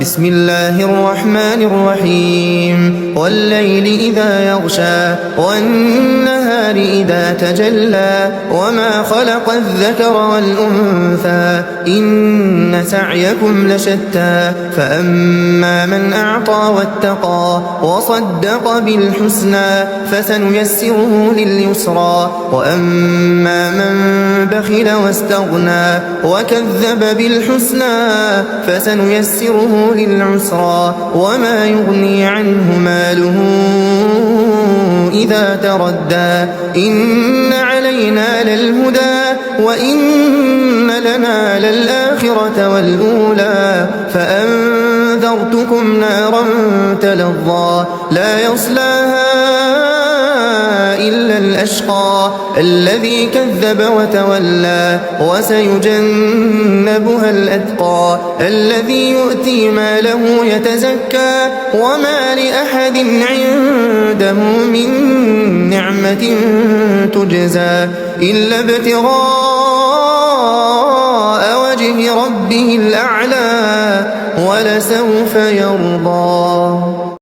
بسم الله الرحمن الرحيم والليل إذا يغشى والنهار إذا تجلى وما خلق الذكر والأنثى إن سعيكم لشتى فأما من أعطى واتقى وصدق بالحسنى فسنيسره لليسرى وأما من بخل واستغنى وكذب بالحسنى فسنيسره للعسرى وما يغني عنه ماله إذا تردى إن علينا للهدى وإن لنا للآخرة والأولى فأنذرتكم نارا تلظى لا يصلاها إلا الأشقى الذي كذب وتولى وسيجنبها الأتقى الذي يؤتي ماله يتزكى وما لأحد عنده من نعمة تجزى إلا ابتغاء وجه ربه الأعلى ولسوف يرضى.